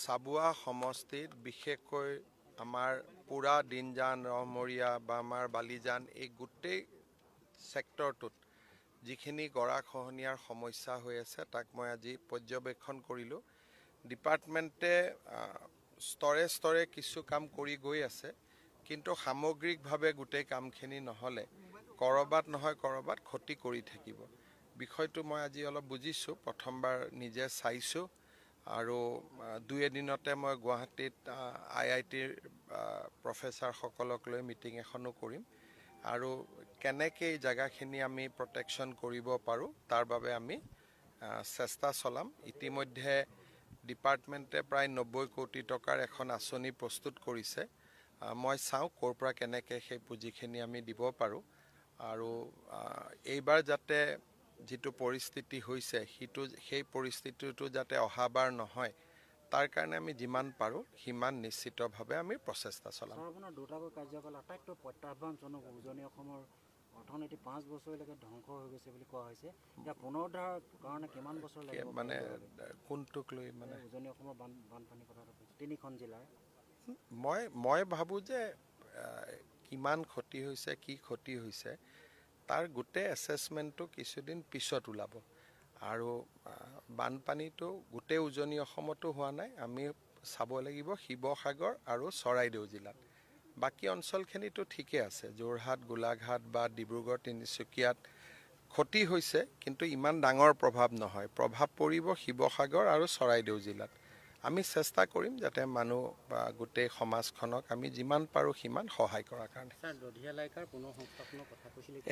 চাবুৱা সমষ্টিত বিশেষকৈ আমাৰ পুৰা দিনজান ৰহমৰীয়া বা আমাৰ বালিজান এই গোটেই সেক্টৰটোত যিখিনি গৰাখহনীয়াৰ সমস্যা হৈ আছে তাক মই আজি পৰ্যবেক্ষণ কৰিলোঁ। ডিপাৰ্টমেণ্টে স্তৰে স্তৰে কিছু কাম কৰি গৈ আছে, কিন্তু সামগ্ৰিকভাৱে গোটেই কামখিনি নহ'লে কৰবাত নহয় কৰবাত ক্ষতি কৰি থাকিব। বিষয়টো মই আজি অলপ বুজিছোঁ, প্ৰথমবাৰ নিজে চাইছোঁ আৰু দুই এদিনতে মই গুৱাহাটীত IITৰ প্ৰফেচাৰসকলক লৈ মিটিং এখনো কৰিম আৰু কেনেকৈ এই জেগাখিনি আমি প্ৰটেকশ্যন কৰিব পাৰোঁ তাৰ বাবে আমি চেষ্টা চলাম। ইতিমধ্যে ডিপাৰ্টমেণ্টে প্ৰায় 90 কোটি টকাৰ এখন আঁচনি প্ৰস্তুত কৰিছে। মই চাওঁ ক'ৰ পৰা কেনেকৈ সেই পুঁজিখিনি আমি দিব পাৰোঁ আৰু এইবাৰ যাতে যিটো পৰিস্থিতি হৈছে সেই পৰিস্থিতিটো যাতে অহাবাৰ নহয় তাৰ কাৰণে আমি যিমান পাৰোঁ সিমান নিশ্চিতভাৱে আমি প্ৰচেষ্টা চলাম। আপোনাৰ দুটাকৈ কাৰ্যকাল আটাইতকৈ প্ৰত্যাহ্বানজনক উজনি অসমৰ অৰ্থনীতি 5 বছৰলৈকে ধ্বংস হৈ গৈছে বুলি কোৱা হৈছে। এতিয়া পুনৰুদ্ধাৰৰ কাৰণে কিমান বছৰ লাগিব? মানে কোনটোক লৈ মানে উজনি অসমৰ বানপানী কথাটো কৈছোঁ, 3খন জিলাৰ। মই ভাবোঁ যে কিমান ক্ষতি হৈছে, কি ক্ষতি হৈছে তাৰ গোটেই এছেছমেণ্টটো কিছুদিন পিছত ওলাব। আৰু বানপানীটো গোটেই উজনি অসমতো হোৱা নাই, আমি চাব লাগিব শিৱসাগৰ আৰু চৰাইদেউ জিলাত। বাকী অঞ্চলখিনিতো ঠিকে আছে, যোৰহাট, গোলাঘাট বা ডিব্ৰুগড়, তিনিচুকীয়াত ক্ষতি হৈছে, কিন্তু ইমান ডাঙৰ প্ৰভাৱ নহয়। প্ৰভাৱ পৰিব শিৱসাগৰ আৰু চৰাইদেউ জিলাত। আমি চেষ্টা কৰিম যাতে মানুহ বা গোটেই সমাজখনক আমি যিমান পাৰোঁ সিমান সহায় কৰাৰ কাৰণে।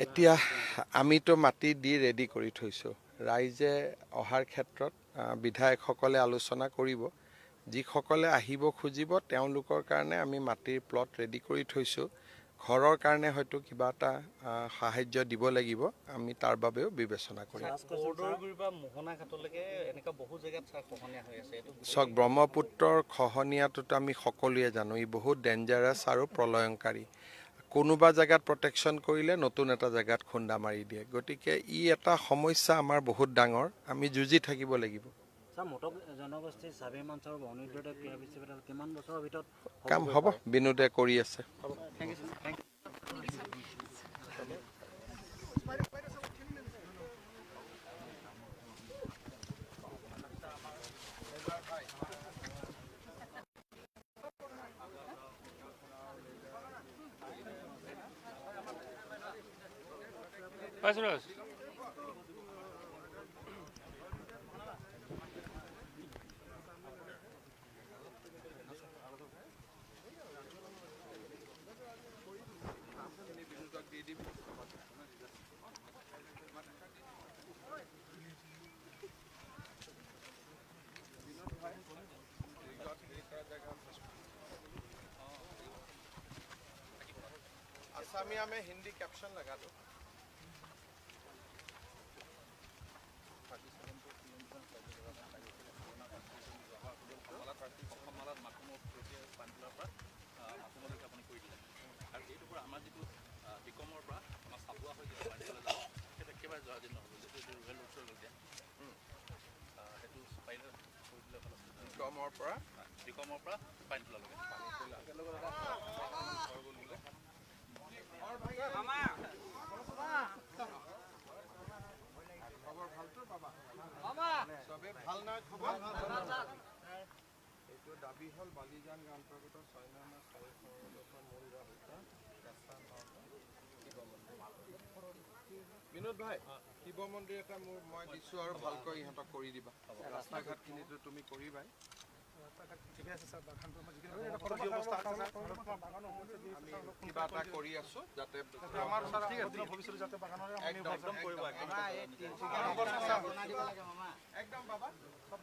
এতিয়া আমিতো মাটি দি ৰেডি কৰি থৈছোঁ, ৰাইজে অহাৰ ক্ষেত্ৰত বিধায়কসকলে আলোচনা কৰিব। যিসকলে আহিব খুজিব তেওঁলোকৰ কাৰণে আমি মাটিৰ প্লট ৰেডি কৰি থৈছোঁ। ঘৰৰ কাৰণে হয়তো কিবা এটা সাহায্য দিব লাগিব, আমি তাৰ বাবেও বিবেচনা কৰিম। চাওক, ব্ৰহ্মপুত্ৰৰ খহনীয়াটোতো আমি সকলোৱে জানো, ই বহুত ডেঞ্জাৰাছ আৰু প্ৰলয়ংকাৰী। কোনোবা জেগাত প্ৰটেকশ্যন কৰিলে নতুন এটা জেগাত খুন্দা মাৰি দিয়ে, গতিকে ই এটা সমস্যা আমাৰ বহুত ডাঙৰ, আমি যুঁজি থাকিব লাগিব। কাম হ'ব, বিনোদে কৰি আছে। असमिया में हिंदी कैप्शन लगा दो। দাবী হল বালিজান অন্তৰ্গত 6 নং 6 মূল বিনোদ ভাই, শিৱ মন্দিৰ এটা মই দিছোঁ আৰু ভালকৈ ইহঁতক কৰি দিবা। ৰাস্তা ঘাটখিনিতো তুমি কৰিবাই। কিবা এটা কৰি আছো যাতে ভৱিষ্যতে যাতে বাগানৰ একদম কৰিব একদম বাবা সব